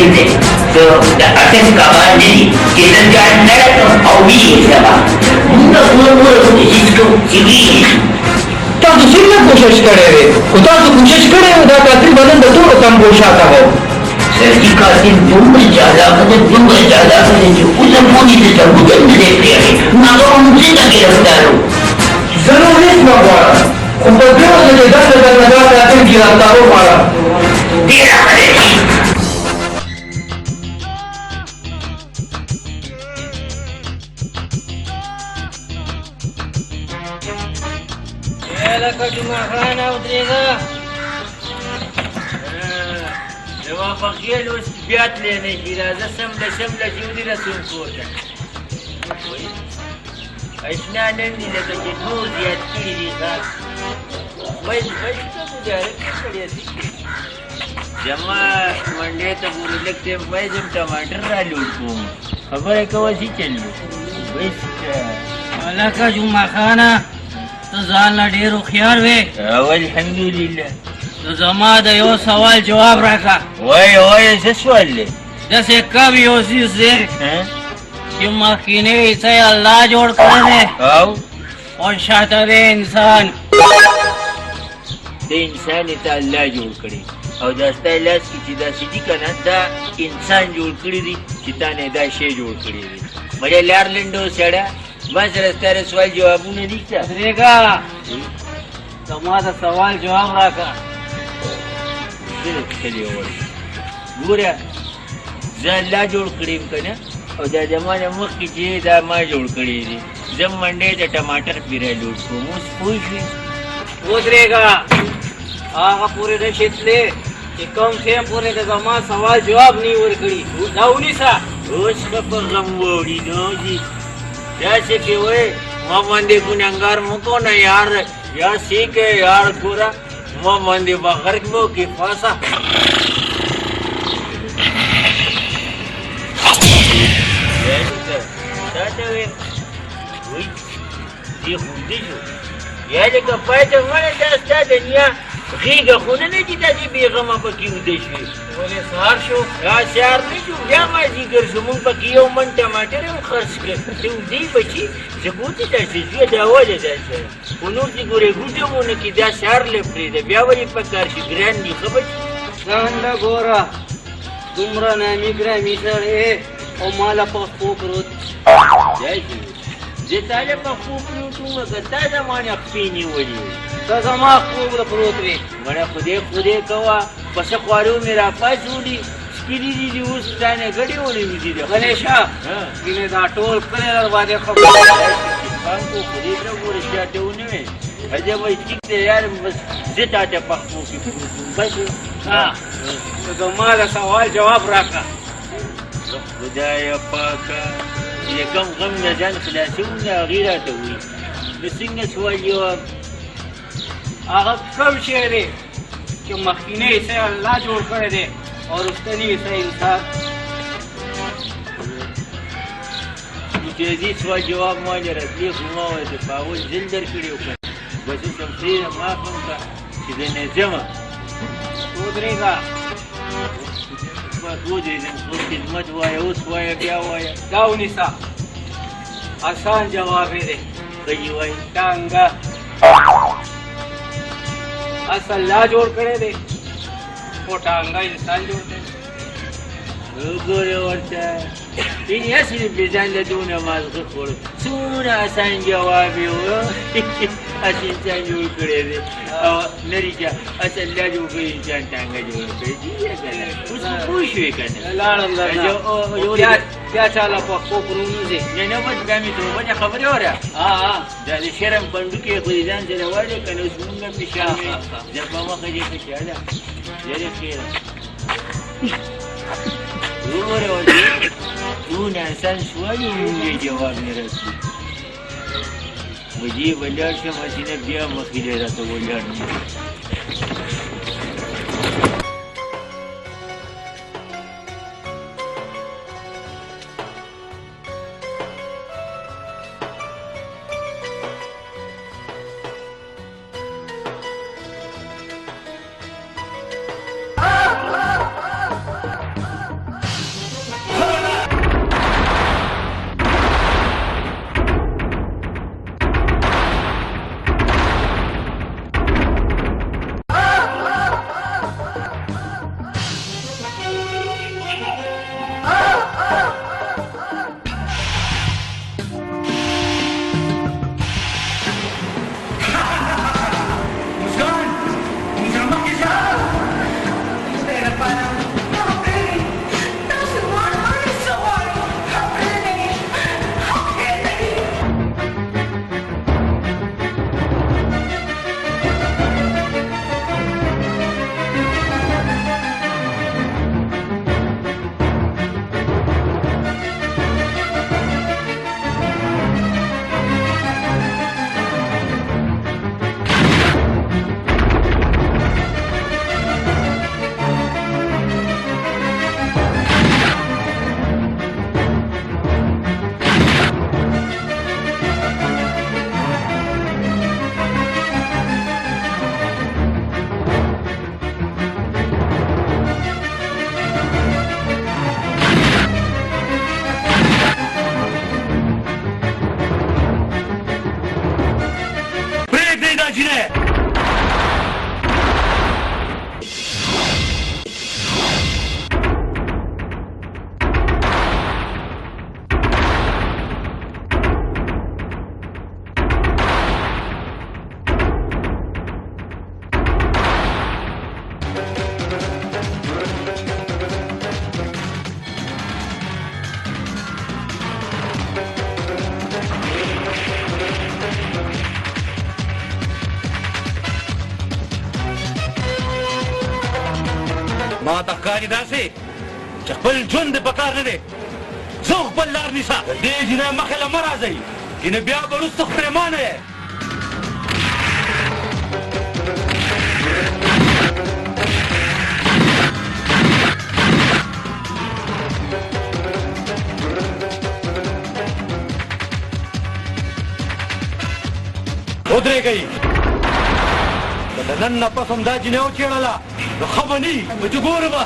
Oriente. So, the atas kawan jadi kita jangan nak awi siapa. Mula इसको चिड़ी ताकि सिर्फ कोशिश करे रे उता तो कोशिश करे उदा कात्री बदन दतो कम पोशाता हो सर्दी का दिन दुम्बल ज्यादा करे जो उधर मोनी से सब उधर में देख रहे हैं नागो उनसे तक गिरफ्तार हो जरूर इस मगवारा उपद्रव से दस लगा कात्री गिरफ्तार हो मारा तेरा करेगी का जुमा खाना उतरेगा जब आप अकेले उस ब्यात लेने की राजा समला जीवनी रसूल को ऐसा नहीं लगा कि नूर दिया की था वही तो गुजारे क्या थी जमा मंडे तो पूरे लगते मैं जब टमाटर डालूं को खबर है कब ऐसी चलूं वही वाला का जुमा खाना तो जाना ढेर ख्याल वे अल्हम्दुलिल्लाह तो जमा द यो सवाल जवाब रखा ओए ऐसे सवाल ले जैसे कब यो से कि मकीने इसे अल्लाह जोड़ कर दे और शातिर इंसान ते इंसान इसे अल्लाह जोड़ करे और दस्ता इलाज की चिदा सीधी का दा इंसान जोड़ करी दी चिता ने दा शे जोड़ करी दी मजे लार लिंडो सेड़ा बस रस्ते सवाल जवाब नहीं दिखता रहेगा तुम्हारा सवाल जवाब रखा बुरा जल्ला जोड़ करीम करना और जमाने मुख की चीज माँ जोड़ करी थी जब मंडे द टमाटर पिरे लूट को मुझ पूछ उतरेगा आगा पूरे रशीद ले कि कम से कम पूरे जमा सवाल जवाब नहीं और करी जाऊनी सा रोज का गम वोड़ी नो जी जैसे कि वो मोहम्मद गुनहगार मुको ना यार सीख है यार पूरा मोहम्मद बकर को की फासा ये खुदी जो ये जगह पैसे वाले दस्ता दुनिया घीगा खुद नहीं जीता जी बेगमा पर क्यों देशे बोले सार शो या सार नहीं जो क्या मर्जी कर सुमन पर कियो मन टमाटर हम खर्च कर तू दी बची जबूती दे ये दावा दे दे उन्हों की गोरे गुटे मोने की दा सार ले फ्रीदे ब्यावरी पकार की ग्रैंड नी खबर सांडा गोरा तुमरा ना मिग्रा मिसर है ओ माला पर पोकरोत जय जी जे ताले पर पोकरोत तुम गता जमाने पीनी वली तजमा खूब प्रोत रे मने खुदे कवा पस क्वारो मेरा पासूडी स्किरी दी उस जाने गड़ी होनी मिली दे गणेशा किने दा टोल करे दरवाजे खबर काम को खुदे रे वो जाते होने अजय भाई ठीक है यार बस जिता ते पक्कू की बस हां तो तुम्हारा सवाल जवाब रखा खुदाया पाका ये गम न जान खलासूना गैरत हुई बसिंग सवाल जवाब आगा कब शेर है कि मखीने इसे अल्लाह जोड़ कर दे और उसके लिए इसे इंसान तेजी सवाल जवाब माजे रखिए घुमा हुए थे पावल जिंदर खड़े होकर बस तमसीर माफम का सीधे ने जमा उतरेगा वो दे दिन खिदमत हुआ है उस हुआ है क्या हुआ है गाँव निशा आसान जवाब है दे कही हुआ है टांगा अल्लाह जोड़ करे दे पोटांगा इंसान जोड़ दे गोरे वर्षा इन ऐसी बेजान ले दो नमाज को पढ़ो सुना आसान जवाब हो ऐसी इंसान जोड़ करे दे और मेरी क्या अल्लाह जोड़ करे इंसान टांगा जोड़ करे ये गलत उसको पूछ भी करना लाड़ जो क्या चाला पक्को पुरुष से ये ना बच गामी तो बचा खबर हो रहा हां जाले शर्म बंदूक के कोई जान चले वाले कने उस मुंह में पिछा जब मामा कहे पिछा जा ये खेल दूर हो तू ना संस्वारी मुझे जवाब मेरा तू मुझे बल्लार से मशीने बिया मखिले रहा तो बल्लार नहीं ما ته ښکاري داسې چې خپل ژوند دې په کار نه دی زه خپل لار نیسه د دې جینۍ مخې له مه راځئ کنه بیا به وروسته پرېمانه یې ودرېږئ که د نن نه پس هم دا جینۍ وچېړله نو ښه به نه وي نو چې ګوره به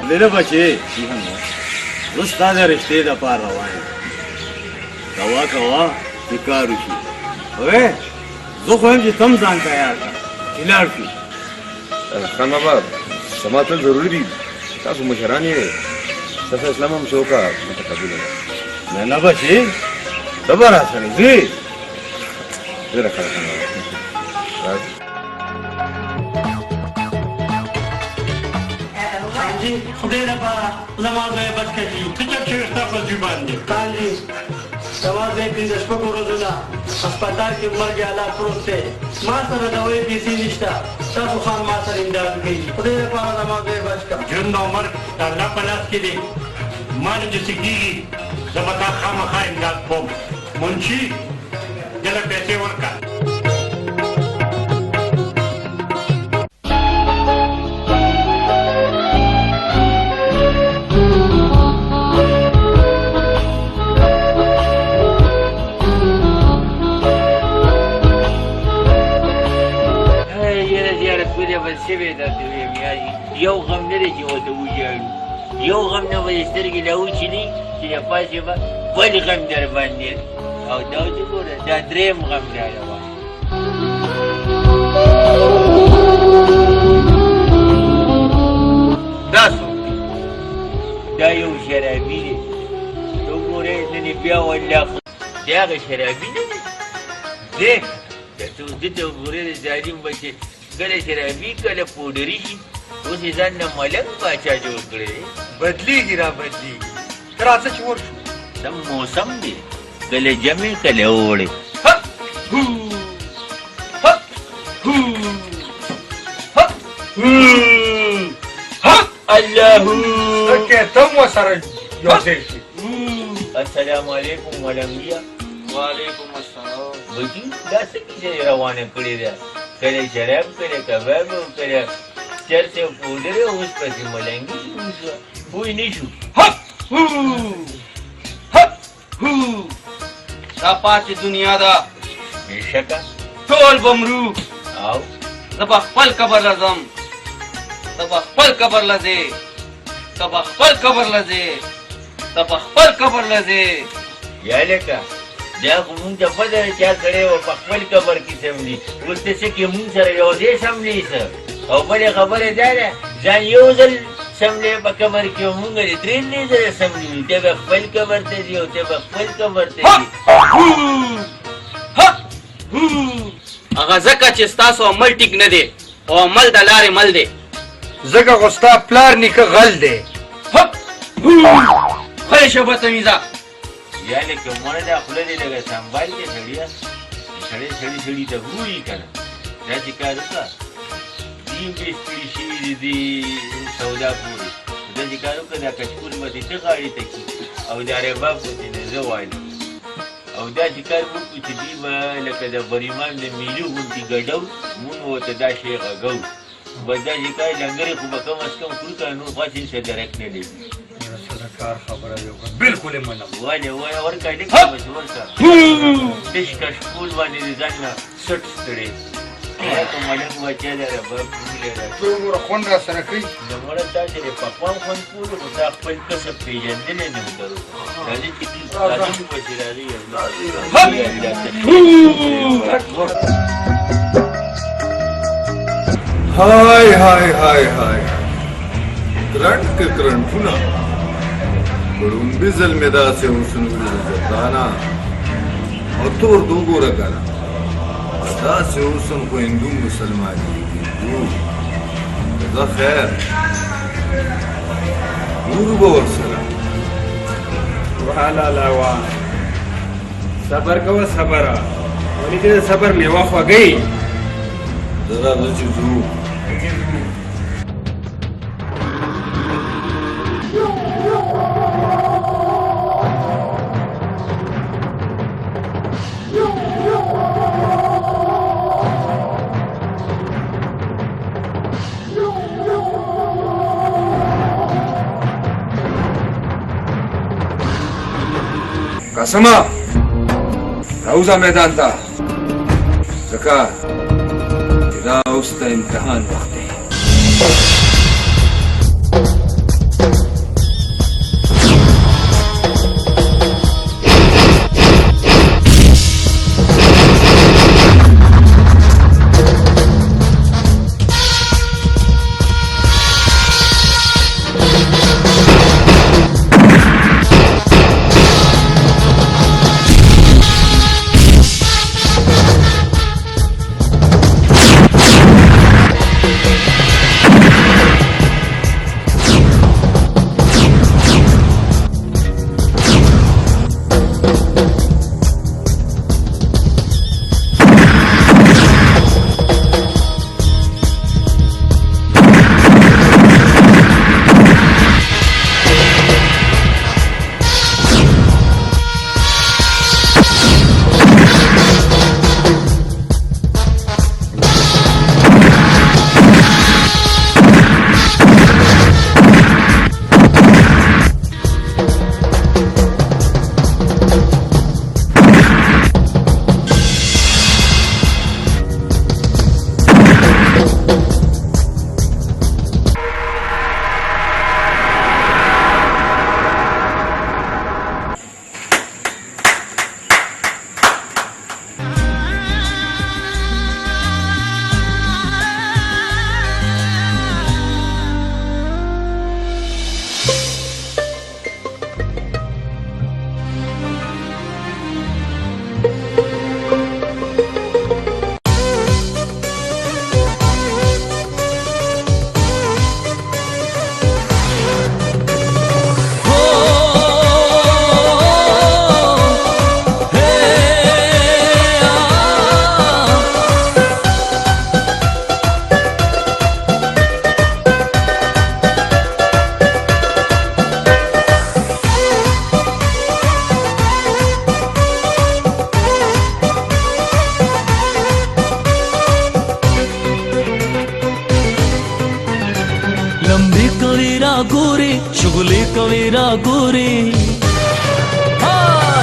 لیده بچې اوس تا د رشتې دپاره روان یم کوه کوه چې کار وشي وې زه خو یم چې تم ځان تیار کړه چې لاړ شو خان بابا زما تل ضروري دي تاسو مشران یې ستاسو اسلام هم شوکه متقبله ده نه نه بچې ته به راسره ځې ډېره ښه ده خان بابا راځه خدای لپاره زما ځای بچ کړي څه چپ شوي ستا په ځوی باندې کالي زما ځای پنځه شپږ ورځونه هسپتال کې مرګ حالات پروت دی ما سره دوایي پیسې نشته تاسو خان ما سره امداد کوي خدای لپاره زما ځای بچ کړه ژوند او مرګ د الله په لاس کې دی ما نه چې څه کېږي زه به تا خامخا امداد کوم منشي دله پیسې ورکړه شوی دا ته ویم یاري یو غم نه دی چې ورته وژاړو یو غم نه به یې سترګې راوچلي چې د پاسې به بل غم در باندې او دا چې ګوره دا درېیم غم را روان دا څوک دی دا یو شرابي دی ته وګورې نن یې بیا والله د هغه شرابي نه دی دی که ته ده ته وګورې د ظالم بچې کله شرابي کله پوډري شي اوس یې ځان نه ملنګ باچا جوړ کړی دی بدلیږي را بدلیږي ته راځه چې ورشو سم موسم دی کله جمع کله اوړی الله که ته هم ورسره یو ځای شي السلام علیکم ملنګیا وعلیکم السلام بچي دا څه کیسه روانه کړې ده کله شراب کله کباب کله چرس او پوډر اوس پسې ملنګي پوه نه شو دا پاتې دنیا ده بېشکه ټول به مرو او زه به خپل قبر له ځم ته به خپل قبر له ځې ته به خپل قبر له ځې ته به خپل قبر له ځې یا لکه دا خو مونږ ته پته ده چا سړی و په خپل قبر کې سملي اوس ته څه کې مونږ سره یو ځای سملي څه او بلې خبره دا ده ځان یو ځل سملی په قبر کې و مونږ دې درې درې ځله سملي ته به خپل قبر ته ځي او ته به خپل قبر ته ځي هغه ځکه چې ستاسو عمل ټیک نه دی او عمل د لارې مل دی ځکه خو ستا پلار نیکه غل دی خیر شه بدتمیزه یا لکه مړه دا خوله دې لږه سنبال دې سړیه سړی ته ګوري که نه دا چې کار وکړه دیم دې ستړي شوي دي سودا پورې دا چې کار وکړه دا کچکول به دې ته غاړې ته کړي او دا رباب به دې نه زه وایم او دا چې کار وکړو چې دوی به لکه د بریمان د میلو غوندې ګډو مونږ ورته دا شی غږو بس دا چې کار لنګرې خو به کم از کم کړو که نور خاص هېڅ درک نه دی کار خبره دی بالکل یې منم ولې ورکړه ډېر بس ورکړه تش کشکول باندې د ځان نه سټ ستړی که ملک بچی دی رباب پولې را څومره خوند را سره کوي د مړه تا چې د پخوان خوند کولو خو تا خپل کسب پېژندلی نه و درو راځي چې راځي پسې راځي हाय हाय हाय हाय करंट के करंट ना बड़ून बिजल में दा से हुसन दाना और तो दूगो रखना दा से हुसन को हिंदू मुसलमान हिंदू दा खैर नूर बो सलाम حالا لاوا صبر کوه صبر ولې دې صبر میوه خوږی زه راځه چې ځو قاسمه راوځه میدان ته ځکه دا اوس د امتحان وخت دی शुगली कवीरा गोरी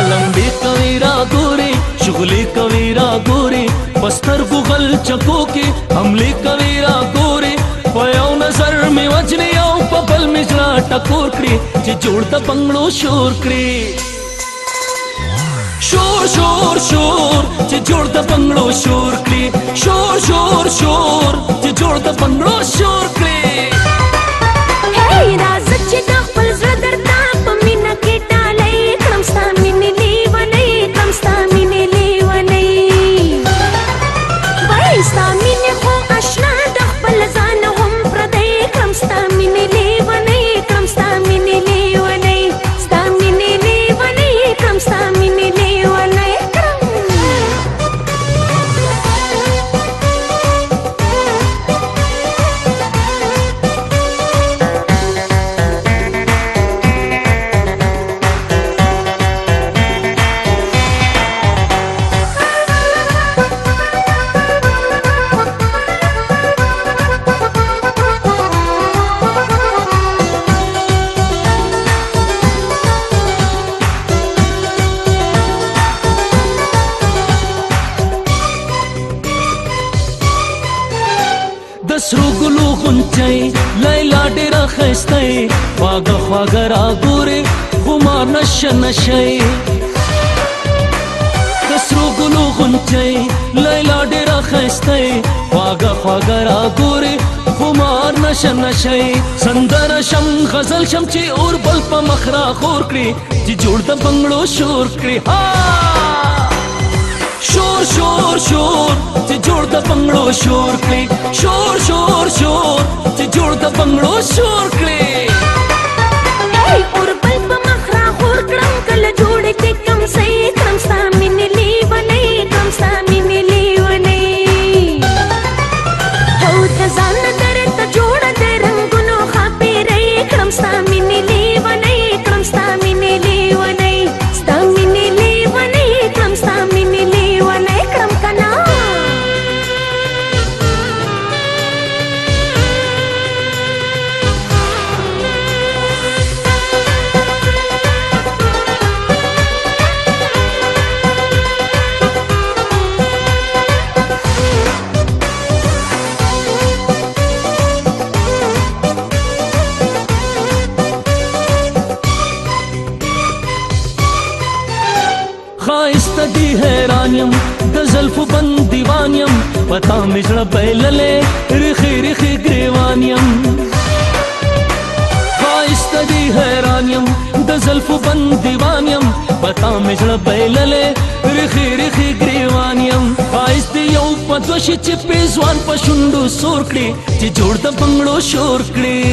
लंबी कवीरा गोरी शुगली कवीरा गोरी बस्तर गुगल चको की हमली कवीरा गोरी पयाव नजर में वजनी आओ पबल मिजरा टकोर करी जे जोड़ता बंगलो शोर करी शोर शोर शोर जे जोड़ता बंगलो शोर करी शोर शोर शोर जे जोड़ता बंगलो शोर करी दसरो गुलू गुंचई लैला डेरा खैस्तई ख्वागा ख्वागा रागोरे खुमार नश नशई दसरो गुलू गुंचई लैला डेरा खैस्तई ख्वागा ख्वागा रागोरे खुमार नश नशई संदर शम गजल शमची और बल प मखरा खोर करी जी जोड़ द बंगलो शोर करी शोर शोर शोर जे जोड़ द बंगलो शोर करी शोर शोर शोर जे जोड़ द बंगलो शोर करी और बल प मखरा खोर करम कल دی حیرانیم د زلفو بند دیوانیم پتا مجړه بیللې رخي رخي ګریوانیم خایست دی حیرانیم د زلفو بند دیوانیم پتا مجړه بیللې رخي رخي ګریوانیم خایست یو پدوشي چې پیزوان پښوندو سور کړي چې جوړ د بنگړو شور کړي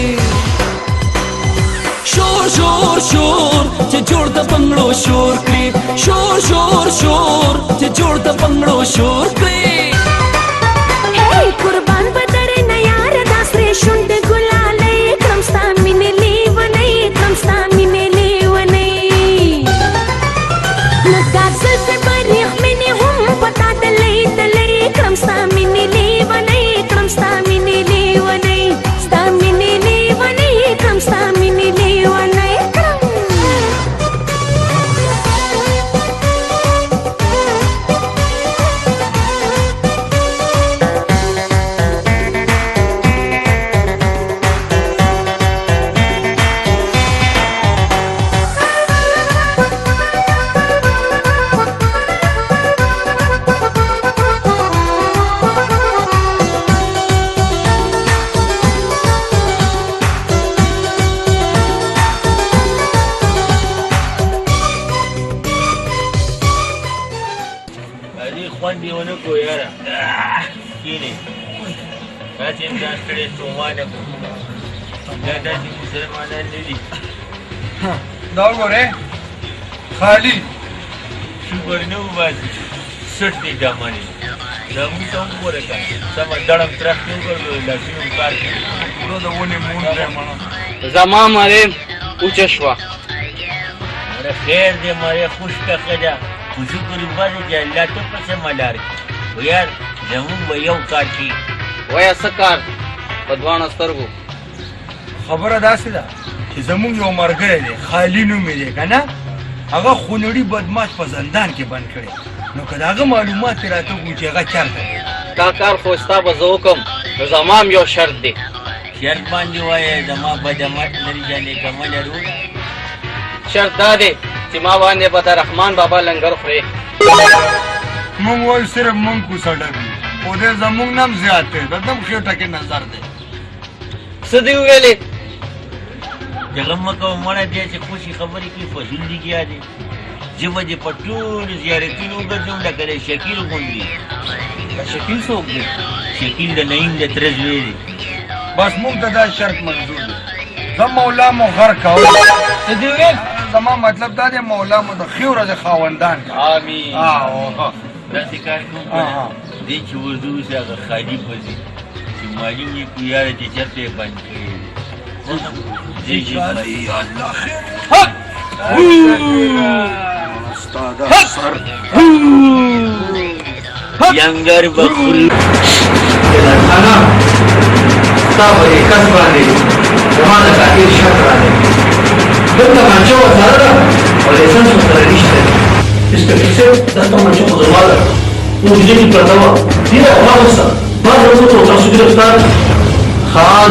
شور شور شور چې جوړ د بنگړو شور کړي شور شور شور چې جوړ د بنگړو شور کړي هی قربان بدره نه یار داسره شوند ګلالې کرمستا مینې لیونې کرمستا مینې لیونې نګازل په بریخ مینې هم پتا دلې دلې کرمستا مینې لیونې کرمستا مینې لیونې ستا مینې لیونې کرمستا مینې لیونې خوندې ونه کړو یاره کښېنئ تاسې هم ځان ستړی ستومانه کړو دا داسې مسلمانان نه دي دا وګورئ خالي شکر نه وباسي سټ دی ډامانې دا موږ ته هم وګوره که سمه دړم ترخ نه وکړو لاسونه هم کار کوي دا د ونې مون دی مړه زما مریم اوچه شوه مړه خیر دی مړې خوشکه ښه ده خو شکر وباسي چې الله ته پسې ملار کړي خو یار زمونږ به یو کار کېږي وایه څه کار په دواړو سترګو خبره داسې ده چې زمونږ یو ملګری دی خالي نوم یې دی که نه هغه خونړي بدماش په زندان کې بند کړی نو که د هغه معلومات یې راته وکړو چې هغه چېرته دی دا کار خو ستا به زه وکړم نو زما هم یو شرط دی شرط باندې وایه زما بدمت لري جانې کمله روډ شرط دا دی چې ما باندې به د رحمان بابا لنګر خورې مونږ وایو صرف مونږ کوڅه ډبي خو دې زمونږ نه هم زیات دی د دم خېټه کې نظر دی څه دې وویلې دغه مه کوه مړه دی چې خوشي خبرې کوي فضول لګیا دی ژبه دې په ټولو زیارتونو وګرځوم لکه د شکیل غوندې شکیل څوک دی شکیل د نعیم د تره زوی دی بس مونږ ته دا شرط منظور دی زه مولا مو غر کوم څه دې وویل زما مطلب دا دی مولا مو د ښې ورځې خاوندان آمین داسې کار کوم که نه دی چې ورځو اوس هغه خالي به ځي چې معلوم وي که یاره چې چېرته یې بند کړی دی لنګر به خوري ستا په دې کس باندې زما د قاتل شک راغلی دلته مانچه ورسره ده او لیسنس ورسره نشته دی انسپکټر صاحب دا ستا مانچه خو زما ده اوږده کې پرته وه ډېره واغوسته ما ته وکړو تاسو ګرفتار خان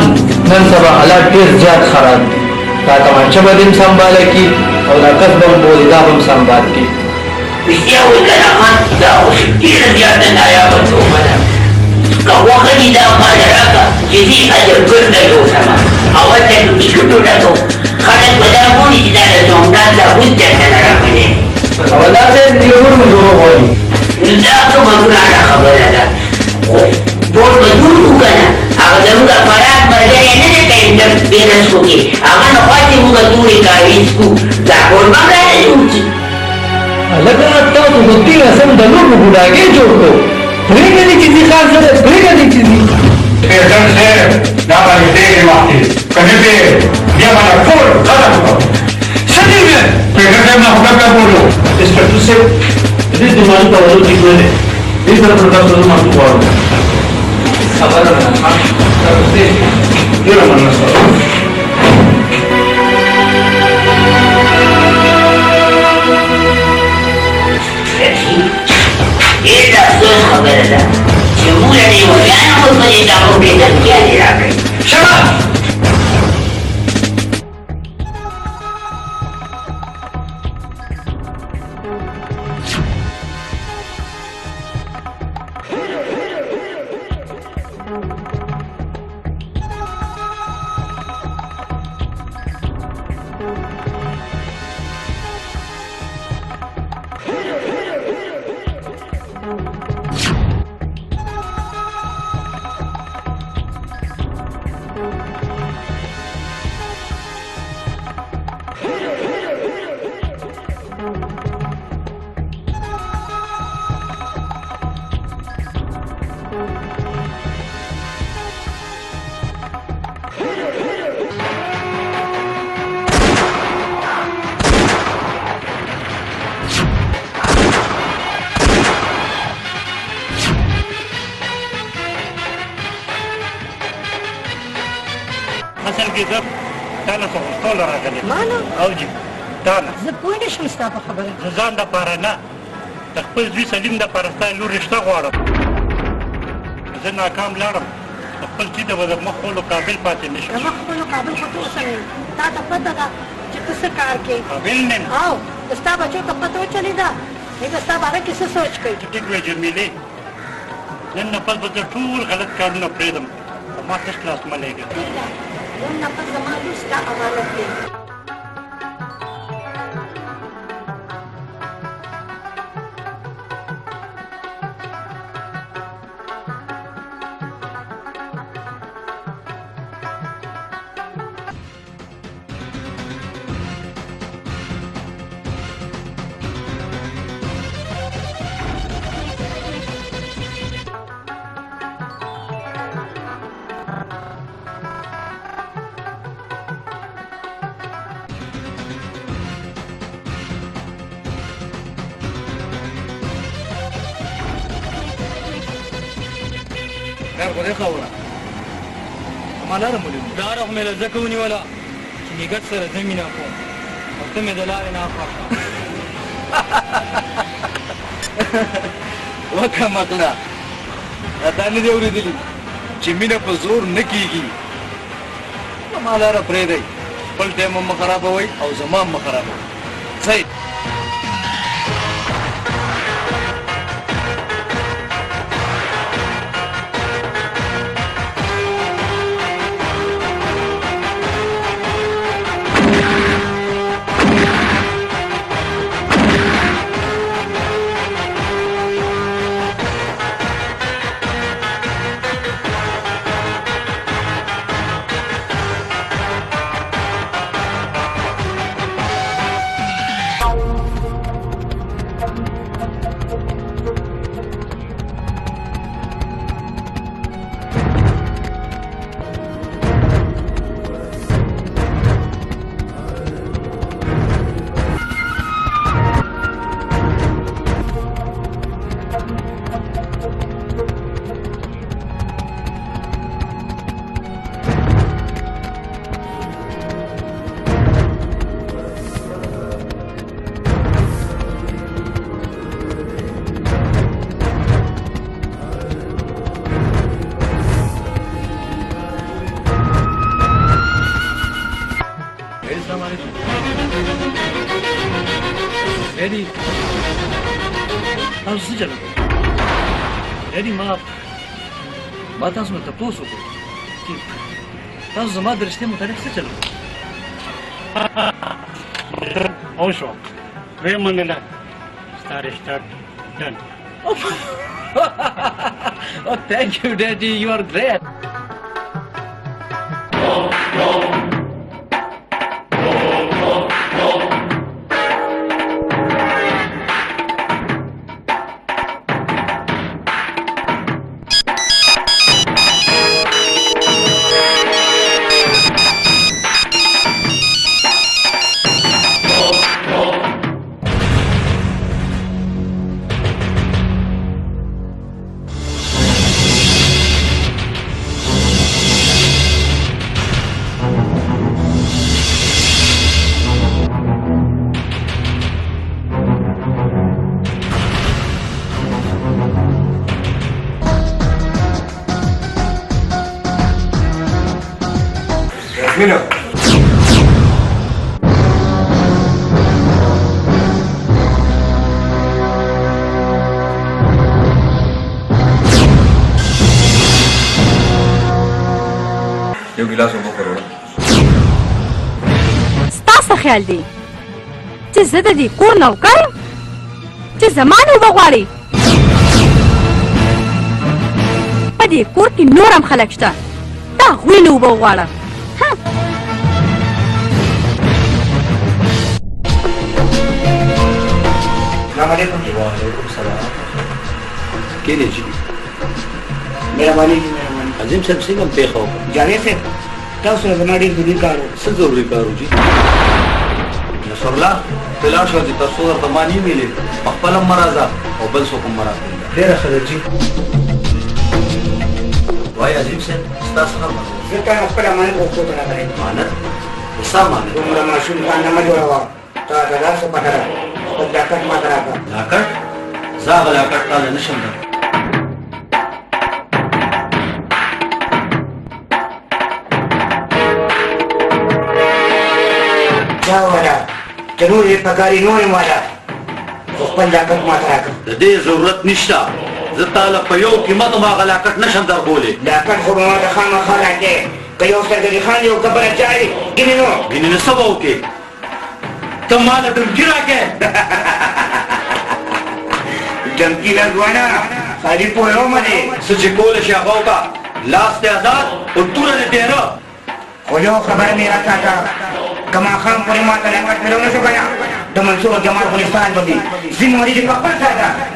نن سبا حالات ډېر زیات خراب دي دا تمانچه به دې هم سنباله کړي او دا کس به هم بولي دا به هم سنبال کړي رښتیا وایي که نه خان دا خو ډېره زیاته نایابه تومه ده که وخت دا مال راکړه چې زه اجر ګرده جوړسمه اول ته نو ټیکټ وټکو خلک به دا بولي چې دا د زومدان دا اوس درته نه راغلی او دا صاحب نیول مو جوړ غواړي دا کومه ګرانه خبره ده ټول به جوړ کړو که نه هغه زموږ افراد ملګری نه دی کوي د بېنسکو کې هغه نه خوښې موږ تورې کاویز کړو دا ټول به ګرانه جوړ شي هلکه تاسو خو دې رسم د نورو ګوډاګۍ جوړ کړو پرېږدي چې دې خان سره پرېږدي چې دې پیغمبر صاحب دا باندې ډېرې وختې که نه دی بیا باندې ټول ختم کړو څه دې ویل پیغمبر صاحب نه خو بیا بولو انسپکټر صاحب دې دماغي کولو ټیک نه دی دې سره پر تاسو زه معافي غواړم خبره ده تاسو دې ډېره مننه سره ډېر افسوس خبره ده چې موږ له لیونیانو اوس په دې ټاپو کې دمکیانې راکړې شاباس کې زه تا نه څه غوښتلو راغلی ما نه؟ او جي تا نه زه پوه نه شم ستا په خبره. زه ځان دپاره نه د خپل زوی سلیم دپاره ستا لور رشته غواړم زه ناکام لاړم د خپل چي ته به د مخ خولو قابل پاتې نه شم د مخ خپلو قابل خو ته اوسه نه یې. تا ته پته ده چې ته څه کار کوې. قابل نه یم او د ستا بچو ته پته وچلېده دوی به ستا باره کې څه سوچ کوي. ټیک وایي جمیلې نن نه پس به زه ټول غلط کارونه پرېږدم خو ما تش لاس مه لېږه پرېږده نن نه پس زما لور ستا امانت دی. خیر خو دې خبره ما لاره مولي لاره خو مې له ځکه ونیوله چې نیګت سره زه مینه کوم او ته مې د لارې نه خوښه وکه مکړه دا نه دي اورېدلي چې مینه په زور نه کېږي ما لاره پرېږدئ خپل ټایم هم مه خرابوئ او زما هم مه خرابوئ صحیح ډیډي تاسو څه چلو ډیډي ما تاسو ته تپوس وکړو چې تاسو زما د رشتې متعلق څه چلو او شو ویې منله ستا رشته ډن Oh, thank you, Daddy. You are great. مینه یو ګیلاس اوبه وروړه ستا څه خیال دی چې زه د دې کور نوکر یم چې زما نه اوبه غواړې په دې کور کې نور هم خلک شته د هغوی نه اوبه وغواړه السلام علیکم. وعلیکم السلام. کې دی چې مهرباني عظیم صاحب څنګه پیښه وکړه جاوید صاحب تاسو سره زما ډېر ضروري کار و څه ضروري کار و جي نصرالله ته لاړ شه چې تر څو درته ما نه ویلې په خپله هم مه راځه او بل څوک هم مه راځه ډېره ښه ده جي भाई अजीब से स्टास का ځکه خپله امانت غوښتو ته راغلی मानत حساب मानत دومره ماشوم ځان نه مه جوړوه تا ته داسې پته ده خپل جاکټ ماته راکړه لاکټ زاغ لاکټ تعالی نشم در دا وویله چې نور یې پکاري نور یې واله خو خپل جاکټ ماته راکړه د دې ضرورت نشته زه تعالی په یو قیمت ما غلاکټ نشم در بولې جاکټ خو به ماته خامخا راکې که یو سترګه دې خان یو کبره چاري ګینې نو ګینې نه څه به وکړې ته ماله ډمکي راکې ډمکي نه ځوانه خالي پوهېومه دې څه چې کولی شي هغه وکړه لاس دې ازاد او توره دې تېره خو یو خبره مې راکاږه که ماښام پورې ماته لاکټ مېلو نه شو که نه د منصور جمال افغانستان به وي ذمواري دې په خپل ساته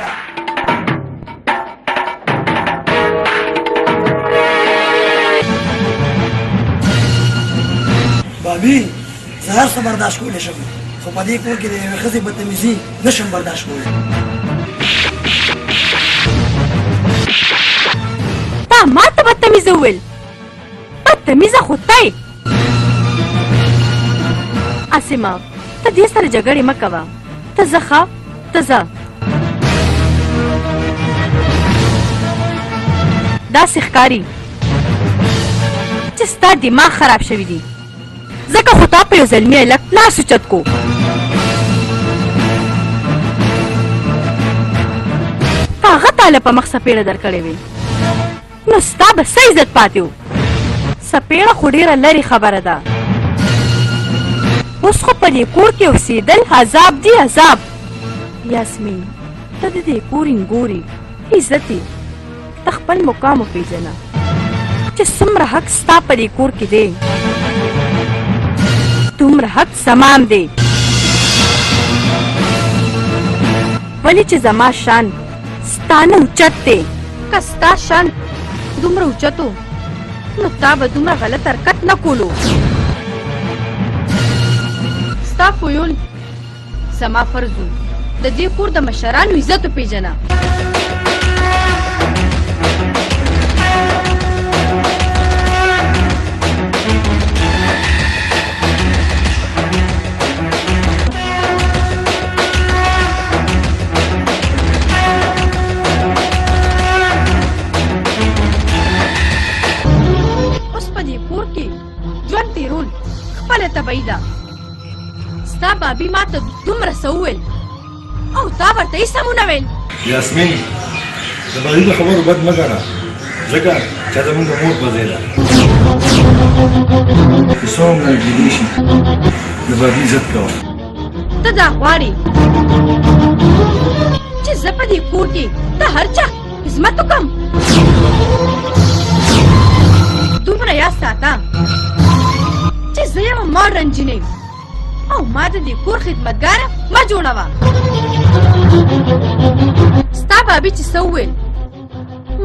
بابي زه هر څه برداشت کولی شم خو په دې کور کې د یوې ښځې بدتمیزي نشم برداشت کولی تا ما ته بدتمیزه وویل بدتمیزه خو ته یې اسمه ته دې سره جګړې مه کوه ته ځه ښه ته ځه داسې ښکاري چې ستا دماغ خراب شوي دي ځکه خو تا په یو زلمي هلک لاس اوچت کو هغه تاله په مخ سپېړه درکړې وې نو ستا به څه عزت پاتې و سپېړه خو ډېره لرې خبره ده اوس خو په دې کور کې اوسېدل عذاب دی عذاب یاسمین ته د دې کور انګورې عزت یې ته خپل مقام وپېژنه چې څومره حق ستا په دې کور کې دی دومره حق زما دی ولې چې زما شان ستا نه اوچت دی که ستا شان دومره اوچت و نو تا به دومره غلط حرکت نه کولو ستا فیول زما فرض و د دې کور د مشرانو عزت وپېژنه طبیعي ده ستا بابي ما ته دومره څه وویل او تا ورته هېڅ هم ونه ویل یاسمین د بابي د خبرو بد مه ګڼه ځکه چې زموږ د مور په ځای ده که څه هم راګېدې شي د بابي عزت کوه ته دا غواړې چې زه په دې کور کې د هر چا خدمت وکړم دومره یاد ساته چې زه یم ماډرن نجلۍ او ما د دې کور خدمتګاره مه جوړوه ستا بابي چې څه وویل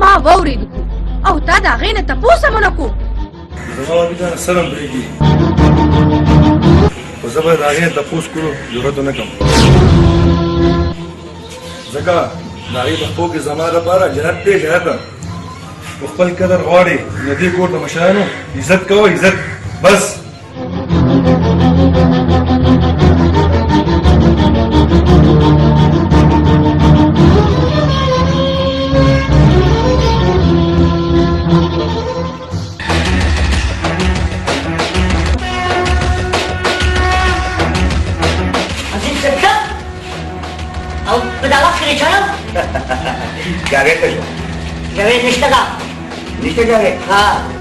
ما واورېدو او تا د هغې نه تپوس هم ونه کړو زما بابي تا نه سر هم برېږي خو زه به د هغې نه تپوس کړو ضرورت ونه کړم ځکه د هغې په پښو کې زما دپاره جنت دی جنت په خپل قدر غواړې د دې کور د مشرانو عزت کوه عزت بس او په دا وخت کې چلو جاوید ته شو جاوید نشته کا نشته جاوید ها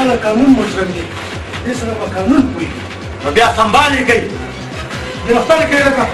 دا قانون مجرم دی دې سره په قانون پوهېږي نو بیا سنبال یې کوي د رفتار کوي لکه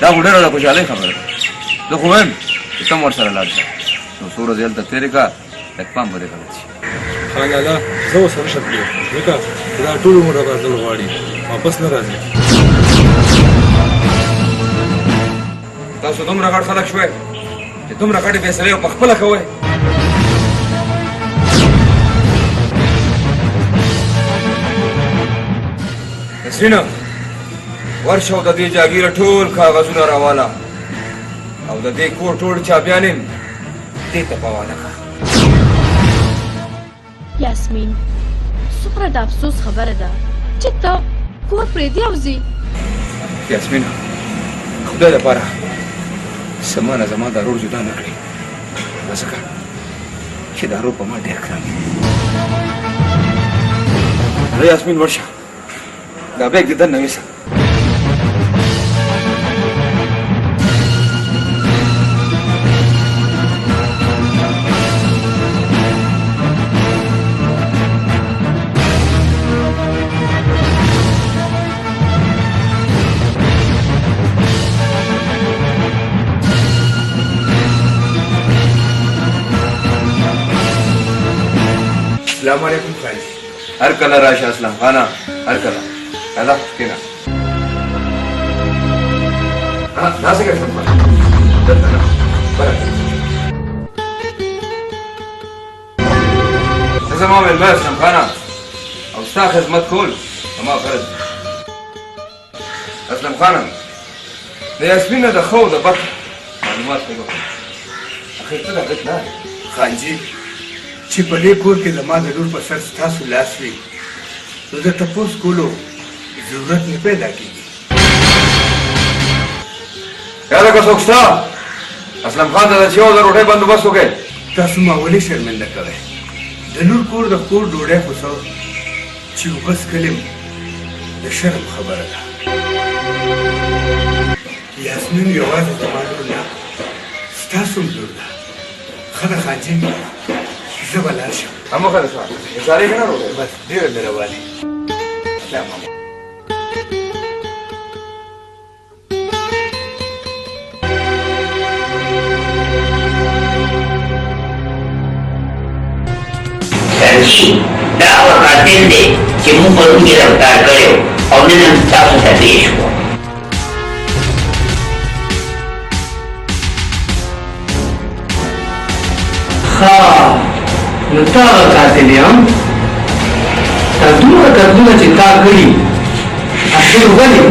دا خو ډېره د خوشحالۍ خبره ده زه خو وایم چې ته هم ورسره لاړ شه نو څو ورځې هلته تېرې کړه لږ پام به دې غلط شي خان لالا زه اوس هم شرط یم ځکه دا ټول عمر راباندې غواړي واپس نه راځي تاسو دومره غټ خلک شوئ چې دومره غټې فیصلې په خپله کوئ نسرینه ورشه او د دې جاګیره ټول کاغذونه راواله او د دې کور ټول چابیانې دې ته په حواله کړه یاسمین څومره د افسوس خبره ده چې ته کور پرېږدي او ځې یاسمین خدای لپاره سمانه زما دا رور جدا نه کړي ځکه چې دا رور په ما ډېر ګران دی یاسمین ورشه دا بیګ دې دننه یوسه السلام علیکم خالد هر کله راشه اسلام خانه هر کله هذا كده ناسك يا فندم لازم اعمل بس اسلام خانه او ستا خدمت كل ما فرض اسلام خانه د یاسمین د خو د بط معلومات کوي اخر ته غلط نه خانجي چې په دې کور کې زما د لور په سر ستاسو لاس وي نو د تپوس کولو ضرورت نه پیدا کېږي یاده که څوک شته اسلم خان ته د چې یو د روټۍ بندوبست وکړئ تاسو ما ولې شرمنده کوئ د لور کور د کور ډوډۍ خو څه چې وبس کلم د شرم خبره ده یاسمین یوازې زما لور نه ستاسو هم لور ده ښه ده خانجي زه به لاړ شم هماغه ده اشارې که نه روټۍ بس ډېره مهرباني سلام علیکم دا هغه قاتل دی چې موږ پرون ګرفتار کړی او نن هم تاسو ته پېښ شو ها نو ته هغه قاتل یې هم دا دومره قتلونه چې تا کړي اخر ولې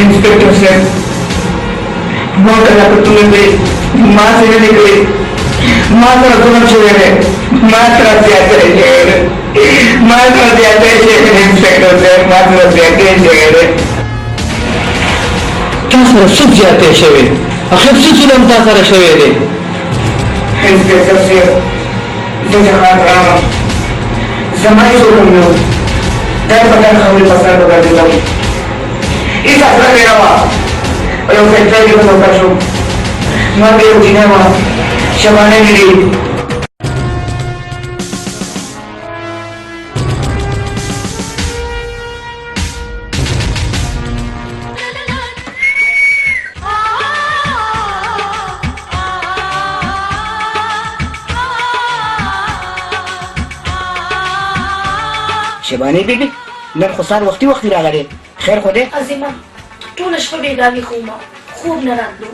انسپکټر صاحب ما کله قتلونه کړي ما څېړنې کړي ما سره ظلم شوی دی ما سره زیاتې شوی دی ما سره زیاتې شوی دی انسپکټر صاحب ما سره زیاتې شوی دی تا سره څه زیاتې شوی اخر څه ظلم تا سره شوی دی انسپکټر صاحب زه جهاد راغلم زما هېڅ حکم نه و دا یې په ګڼ خبرې په سر وګرځېدم هېڅ اصله مې نه وه په یو فیکټرۍ کې به نوکر شوم مرګ یو جینۍ وه شبانه مې دي شبانه بیبي نن خو سهار وختي راغلی خیر خو دی عظیمه ټوله شپه بېګانې خوبه خوب نه راتلو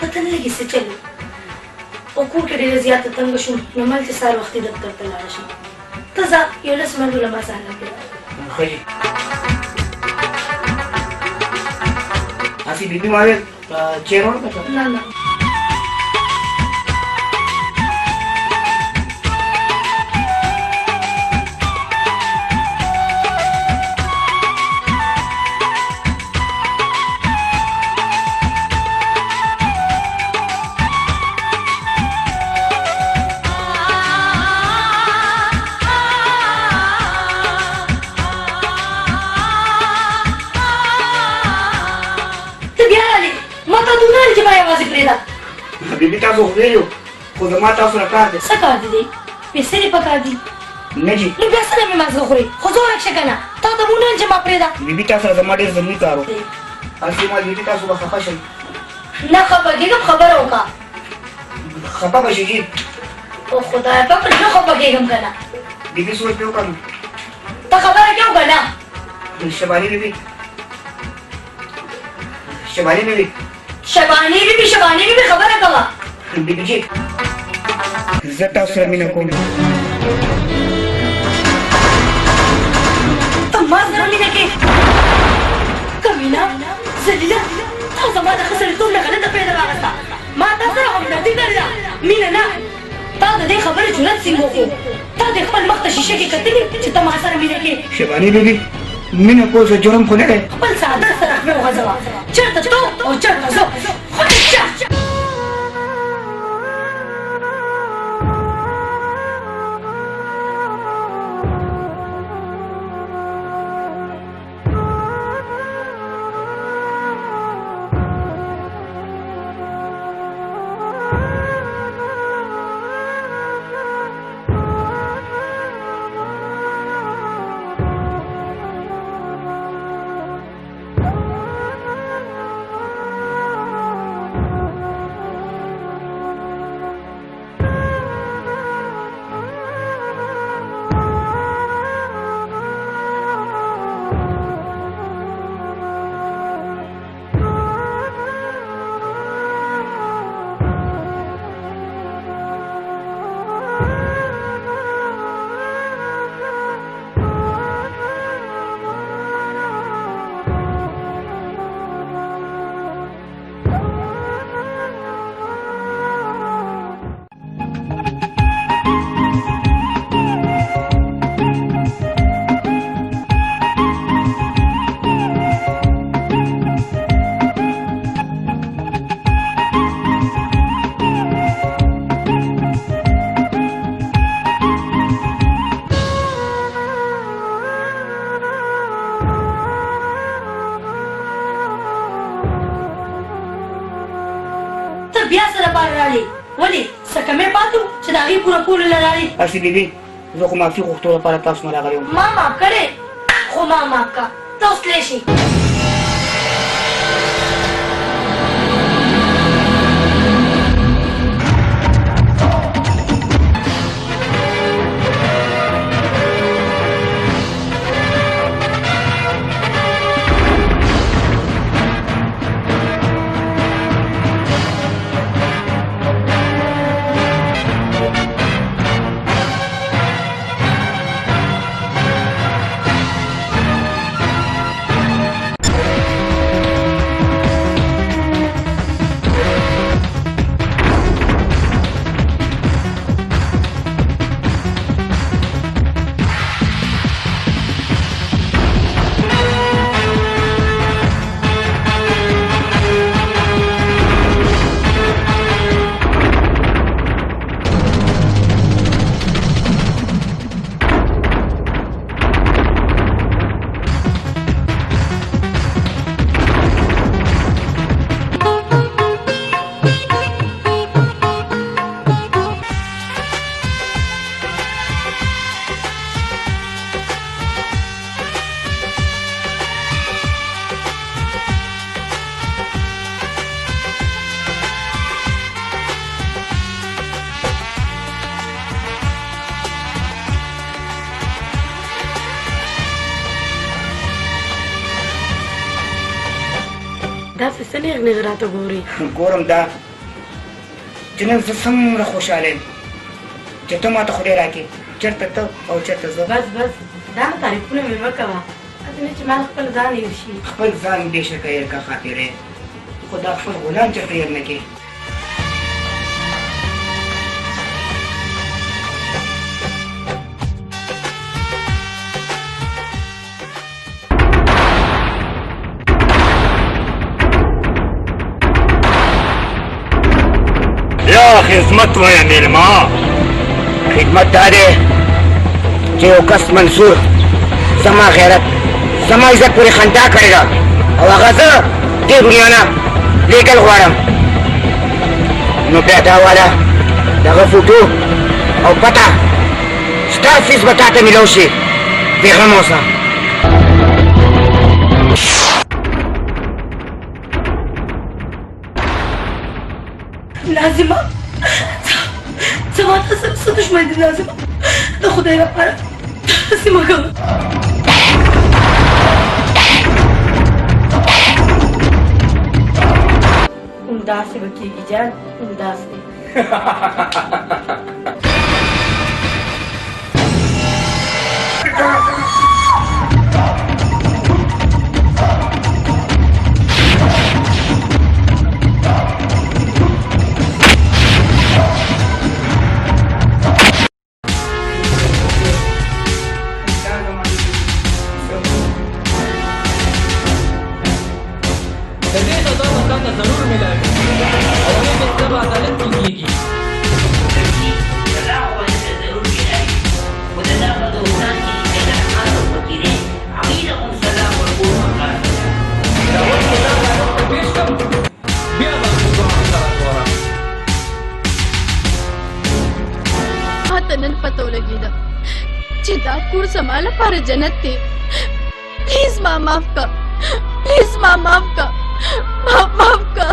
پته نه لګي څه چل په کور کې ډېره زیاته تنګه شوم نو مل چې سهار وختي دفتر ته لاړه شم ته ځه یو لس منټو له ما سره لږ ښه اسی بیبي ما ویل چیر ورکړه نه نه بیبي تاسو خو ویلو خو زما تاسو سره کار دی څه کار دی پیسې دې پکار دي نه جي نو بیا څنګه مې مازغه خوري خو زه ورک شه که نه تا ته مو نه ویل چې ما پرېږده بیبي تاسو سره زما ډېر ضروري کار و اصلي ما بیبي تاسو به خفه شئ نه خفه کېږم خبره وکړه خفه به شي جي او خدای پاک نه خفه کېږم که نه بیبي سوچ پې وکړم ته خبره کې وکړه نه شباني بیبي شباني بیبي شباني بیبي خبره کوه بیبي جي زه تاسو سره مینه کوم ته ما سره مینه کې کمینه ذلیله تا زما د ښه سړیتوب نه غلطه پرېږده راغسته ما تا سره همدردي کړې ده مینه نه تا د دې خبرې جرأت څنګه وکړو تا د خپل مخ ته شیشه کې کتلي چې ته ما سره مینه کې شباني بیبي مینه کول څه جرم خو نه دی خپل څادر سره خپې وغځوه چېرته ته او چېرته زه خو دې شه بیا سره بار راړي ولې څه کمې پاتو چې د هغې پوره کولو نه راړي اصلي بیبي زه خو معافي غوښتو لپاره تاسو نه راغلی وم ما معاف کړې خو ما معاف کړه ته اوس تللی شي داسې څه نیغ نیغ راته ګورې ګورم دا چې نن زه څومره خوشحاله یم چې ته ما ته خدای راکړې چېرته ته او چېرته زه بس بس دا نو تعریفونه مې مه کوه هسې نه چې ما خپل ځان یو شي خپل ځان بېشکه یې که خاطرې خو دا خپل غلام چېرته هېر نه کړي. یا خدمت وایه میلمه. خدمت دا دی چې یو کس منصور زما غیرت زما عزت پورې خندا کړې ده او هغه زه دې دنیا نه لېږل غواړم. نو بیا دا واله د هغه فوټو او پته ستا فیس به تا ته میلاو شي. بېغمه اوسه. نازمه زما ته څه دښمن دي نازمه؟ د خدای لپاره داسې مه کوه. همداسې به کېږي جان، همداسې. نن پته ولګېده چې دا کور زما لپاره جنت دی. پلیز ما معاف کا، پلیز ما معاف کا، معاف کا.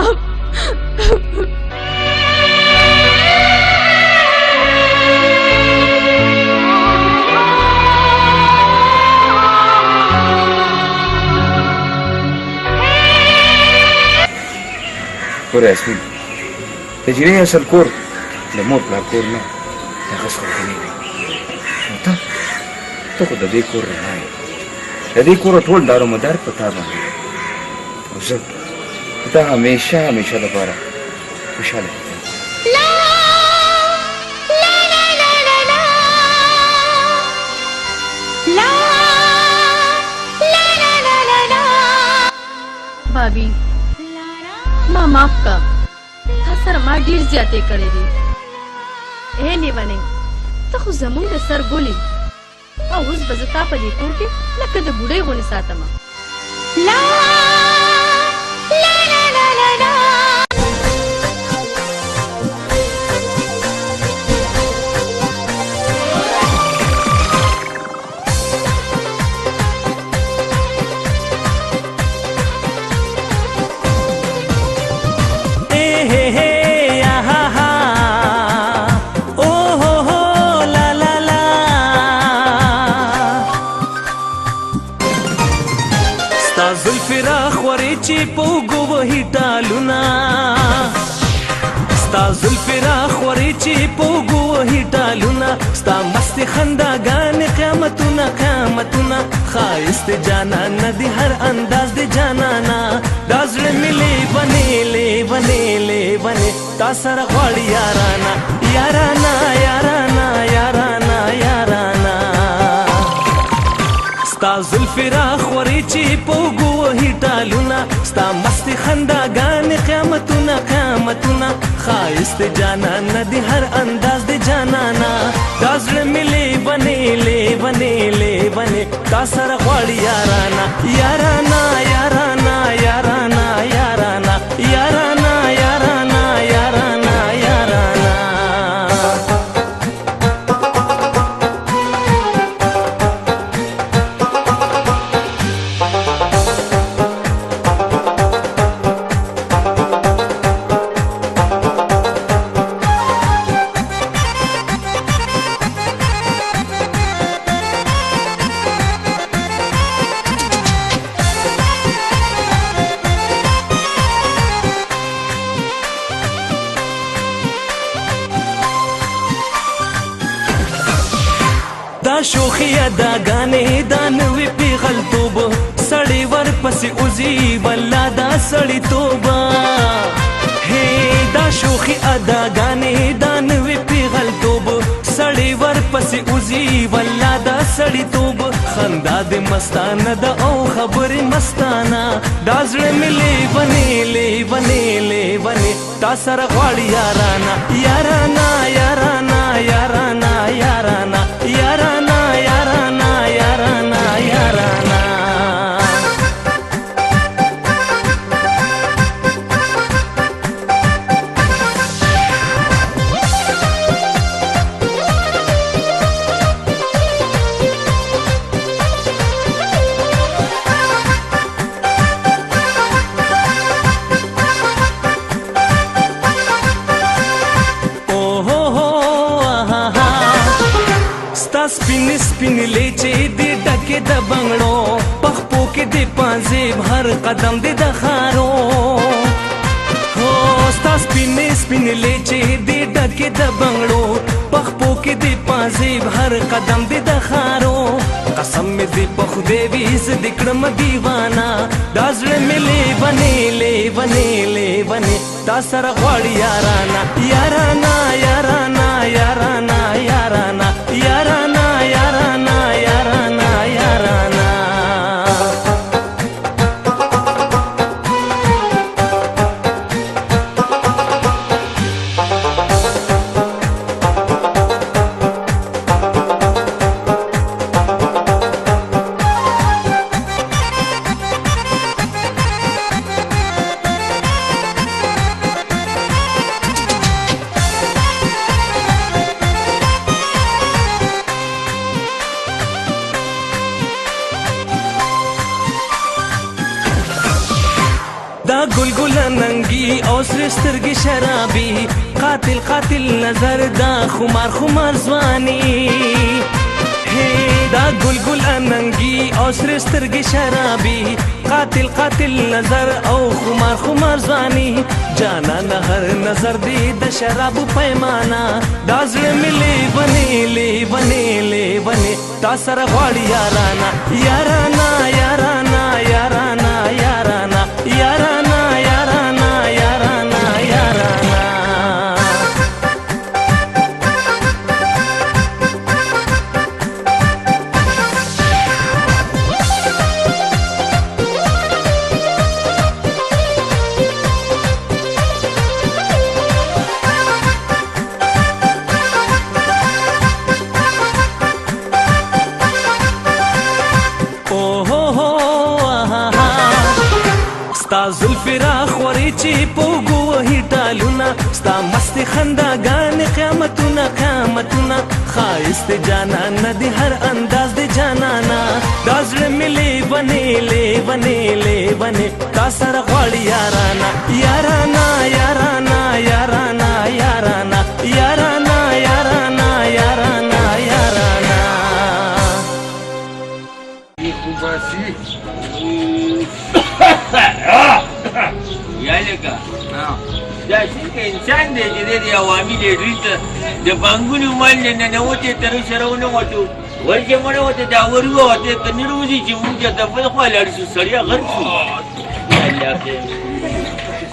ګوره یاسمین، د جینۍ اصل کور د مور پلار کور نه، د هغه سپوږمۍ دی. نو ته خو د دې کور رڼا یې. د دې کوره ټول دارومدار په تا باندې دی او زه ته همیشه همیشه لپاره خوشحاله یم. भाभी माँ माफ का था सर माँ ढेर ज्यादा करे दी ए नहीं बने तो खुद जमून के सर बोली और उस बजता पर ये कोर के लक्के दे बूढ़े होने साथ माँ ला ला ला ला ला ला چې پوګو وهی ټالونا ستا زلفې راخورې چې پوګو وهی ټالونا ستا مست خنداګان قیامتونه قیامتونه ښایست جانان دی هر انداز دی جانانا دا زړه مې لیونې لیونې لیونې تا سره غواړي یارانا یارانا یارانا یارانا یارانا ستا زلفې راخورې چې پوګو وهی ټالونا ستا مست خنداګان قیامتونه قیامتونه ښایست جانان دی هر انداز دی جانانا دا زړه مې لیونې لیونې لیونې تا سره غواړي یارانا یارانا یارانا یارانا یارانا یارانا یارانا یارانا یارانا شوخی اداګانې دا نوې پیغلتوب سړی ورپسې اوځي والله دا سړیتوب اداګانې دانوي پیغلتوب سړی ورپسې وځي والله دا سړیتوب خندا دې مستانه ده او خبرې مستانه دا زړه مې لیونې لیونې لیونې تا سره غواړي یارانه یارانه یارانه یارانه یارانه یارانه یارانه یارانه یارانه سپین سپین لیچې دې ډکې د بنګړو پخپو کې دې پانزیب هر قدم دې د خارو هو ستا سپین سپین لیچې دې ډکې د بنګړو پخپو کې دې پانزیب هر قدم دې د خارو قسم مې دې په خدای وي زه دې کړم دیوانه دا زړه مې لیونې لیونې لیونې تا سره غواړي یارانه یارانه یارانه یارانه یارانه یارانه یارانه یارانه یارانه دا گلگل ننگی او سر سترگی شرابی قاتل قاتل نظر دا خمار خمار زوانی دا گلگل ننگی او سر سترگی شرابی قاتل قاتل نظر او خمار خمار زوانی جانا نهر نظر دی د شراب پیمانا دا زړه مې لیونې لیونې لیونې تا سره غواړي یارانه یارانه یارانه یارانه یارانه یارانه یارانه یارانه یارانه ستا زلفی را خوری چی پوگو وحی ٹالونا ستا مست خنداگان قیامتونا قیامتونا خواست جانانا دی هر انداز دی جانانا دا زړه مې لیونې لیونې لیونې تا سره غواړي یارانه یارانه یارانه یارانه یارانه یارانه یارانه یارانه یارانه یا لکه دا څنګه انسان دی چې د عوامي لیډري ته د بانکونو مال نه ننوتې تر اوسه راونوتو ورچې مړه وته دا ور ووتې که نه روځي چې موږ د بل خوا لاړ شو سړی غرق شو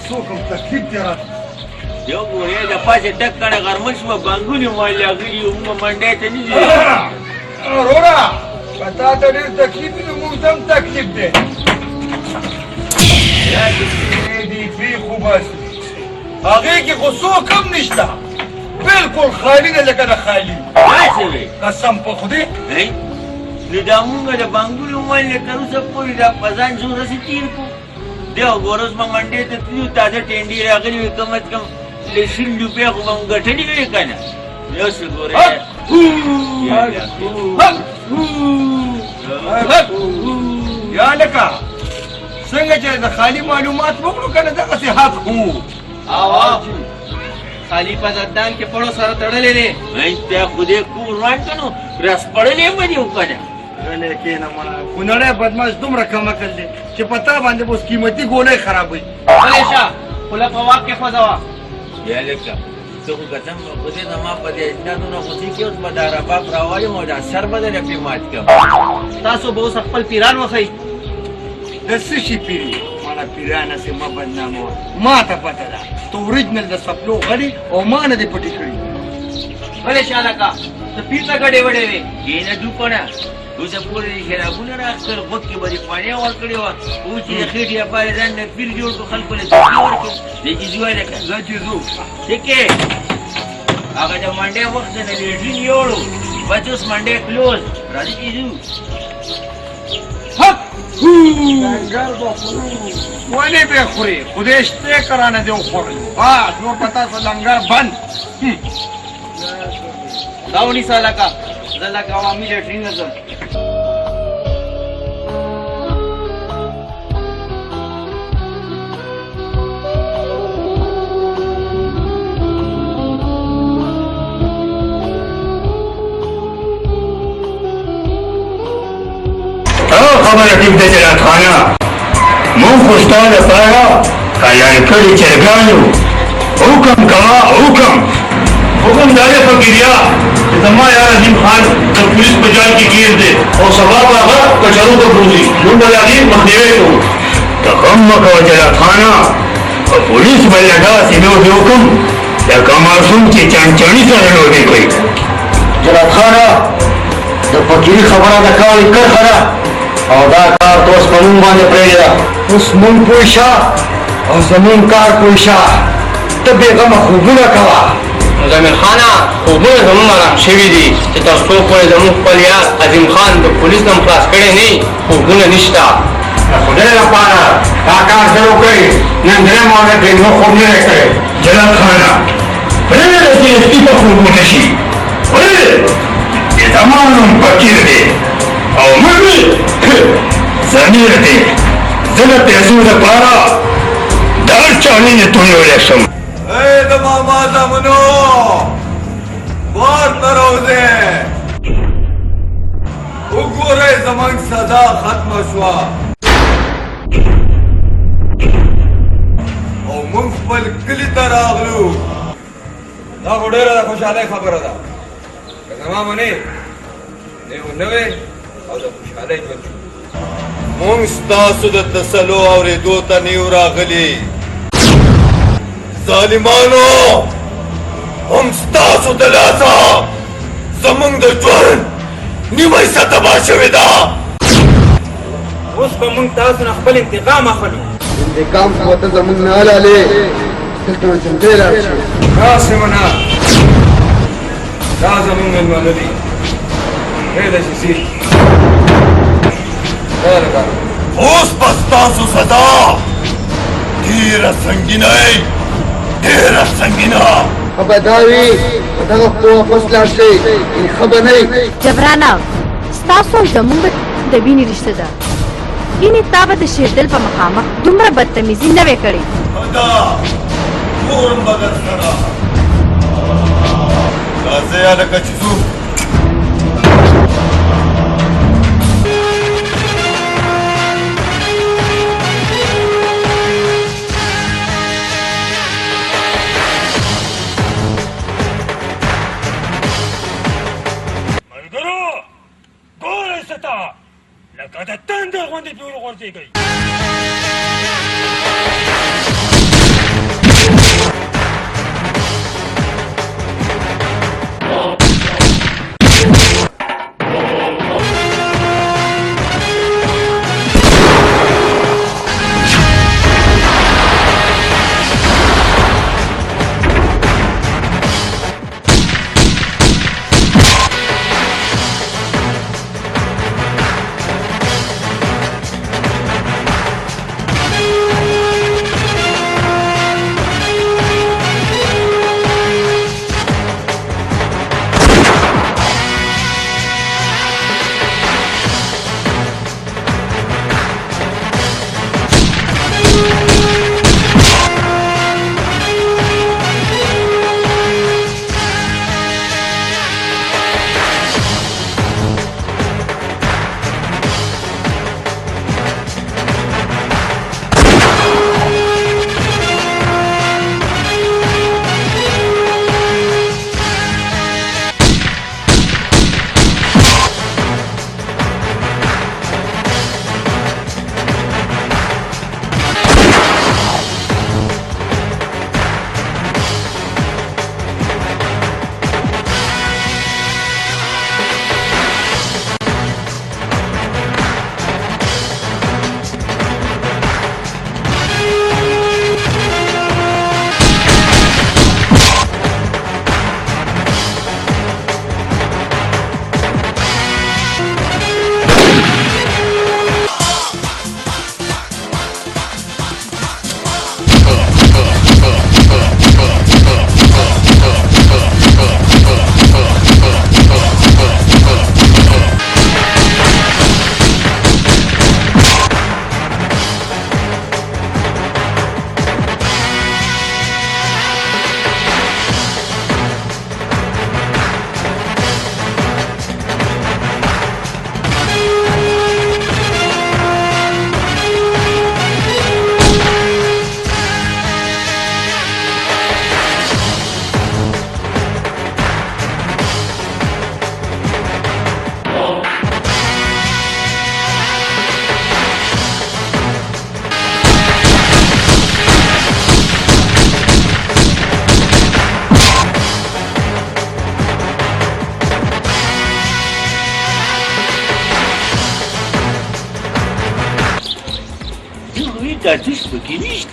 څوک هم تکلیف دی راته یو ګورې د پاسه ټک کړه غرمه شوه بانکونو مال راغلي وو موږ منډی ته نه ځو وروره که تا ته ډېر تکلیف وي نو موږ ته هم تکلیف دی دی پرېښو باسي هغې کې خو څوک هم نشته بلکل خالي ده لکه د خالي داسې وې قسم په خدای نو دا مونږ د بانکونو مال نه تر اوسه پورې دا په ځان څو ورځې تېر کړو دی ګوره اوس به منډې ته تلو تازه ټینډې راغلي وي کم از کم شل روپۍ خو به مو ګټلې وې که نه اوس ګورې یا لکه څنګه چې د خالي معلومات وکړو که نه دغسې حق وو خالی په زندان کې پړو سره تړلې دی ته خدای کور روان که نو راسپړلې به دي که نه غلی کښېنه مړه کونړی بدماش دومره کم عقل دی چې په تا باندې به اوس قیمتي ګولۍ خرابوي غلی شه خوله په واک کې خوځوه یا لکه ته خو قسم خدای زما په دې اجدادونه خوشي کې اوس به دا رباب راوایم او دا سر به درې پرې مات کړم تاسو به اوس خپل پیران وښئ د څه شي پیري مړه پیرانه سي ما بدنامه ما ته پته ده ته اوریجنل د سپلو غړي او ما نه دې پټي کړي ولې شالکا ته پیټه غړې وړې وې یې نه ډوپنه دوی پورې شرابونه راکړ وخت کې باندې پاڼې ور کړی و او چې خېټه پاره ځان نه پیر جوړ کو خلکو له ځای ورکړي دې چې ځوای نه کړ زجي زو ټیکه هغه د منډه وخت نه لیډرین یوړو بچوس منډه کلوز راځي کیږي حق لنګر به خورو ولې به خوري خدای شته کرانه دې وخوري ها نو پتا څه لنګر بند داونی سالا کا زلا کا عوامي لیټرین نظم خبره ټیک ده جلات خانه مونږ خو ستا دپاره کلان کړي چرګانو حکم کوه حکم دا دی فقیریا چې زما یار عظیم خان د پولیس په جال کې ګیر دی او سبا به هغه کچرو ته بوځي موږ به د هغې مخنیوی کوو ته غم مه کوه جلات خانه په پولیس به له داسې لوبې وکړم لکه ماشوم چې چانچڼي سره لوبې کوي جلات خانه د فقیري خبره د کاوړي کرښه ده او دا کار ته اوس په مونږ باندې پرېږده اوس مونږ پوه شه او زمونږ کار پوه شه ته بېغمه خوبونه کوه مزمل خانه خوبونه زموږ آرام شوي دي چې تر څو پورې زموږ خپل یار عظیم خان د پولیس نه خلاص کړی نه خوبونه نشته د خدای لپاره دا کار زه وکړئ نن درېم ورځ پرې نور خوب نه دی کړی جلال خانه پرېږده چې سپي ته خوبونه شي ولې د زما نوم فقیر دی او مړی ضمیر دی زه د پیسو دپاره د هر چا مینې تویولی شم اے د ماما زامنو بار ته راوځئ وګورئ زموږ سزا ختمه شوه او موږ خپل کلي ته راغلو دا خو ډېره د خوشحالۍ خبره ده که زما منې دی خو نوې او د خوشحالۍ ژوند شو موږ ستاسو د تسلو اورېدو ته نه یو راغلي ظالمانو هم ستاسو د لاسه زموږ د ژوند نیمه حصه تباه شوې ده اوس به موږ تاسو نه خپل انتقام اخلو انتقام خو ته زموږ نه حلالې دلته ژوندی لاړ شي داسې منه دا زموږ مېلمانه دي پرېږده چې ځي اوس به ستاسو سزا ډېره سنګینه ډېره سنګینه ښه به دا وي په دغه خو واپس لاړ شئ ښه به نه وي جبرانه ستاسو او زموږ د وینې رشته ده ګینې تا به د شیردل په مخامخ دومره بدتمیزي نه وې کړې دا نورم به درسره راځئ هلکه چې ځو لکه د تندر غوندې پې وغورځېږئ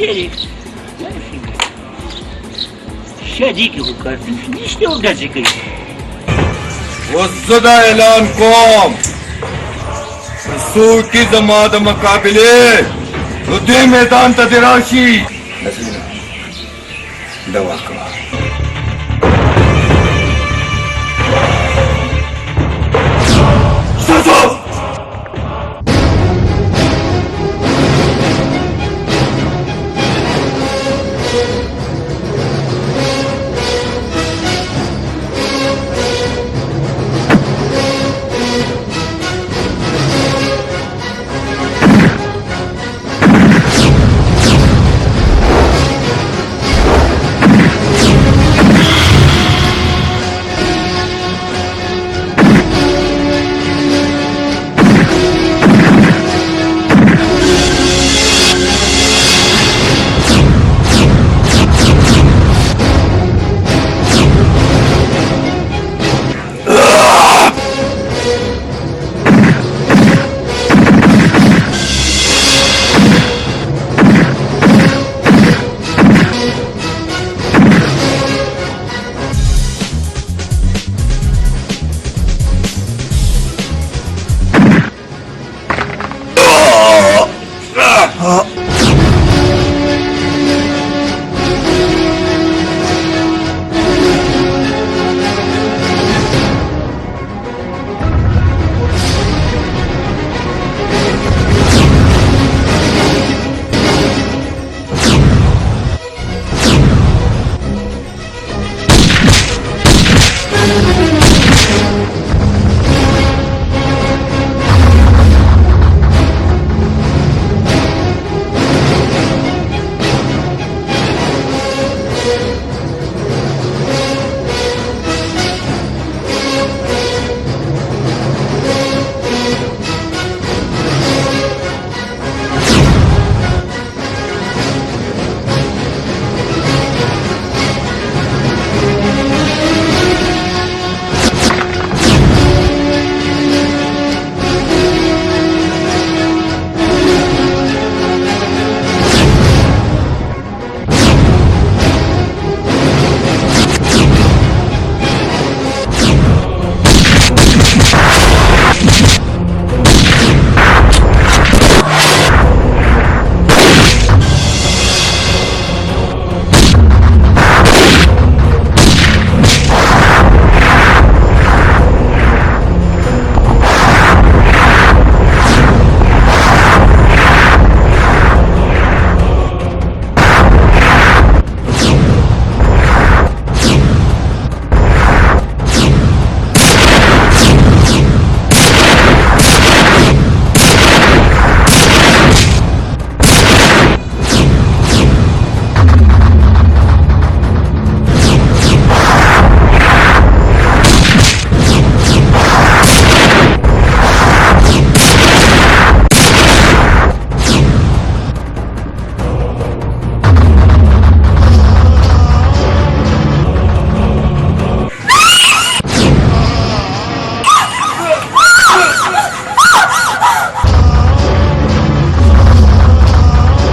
तेरे शादी के वो करते निश्चित उधर से कही वज़दा ऐलान कौम रसूल की जमात मुकाबले रुदे मैदान तदराशी दवा कवा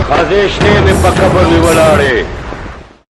خازشنے میں پکبر ولاڑے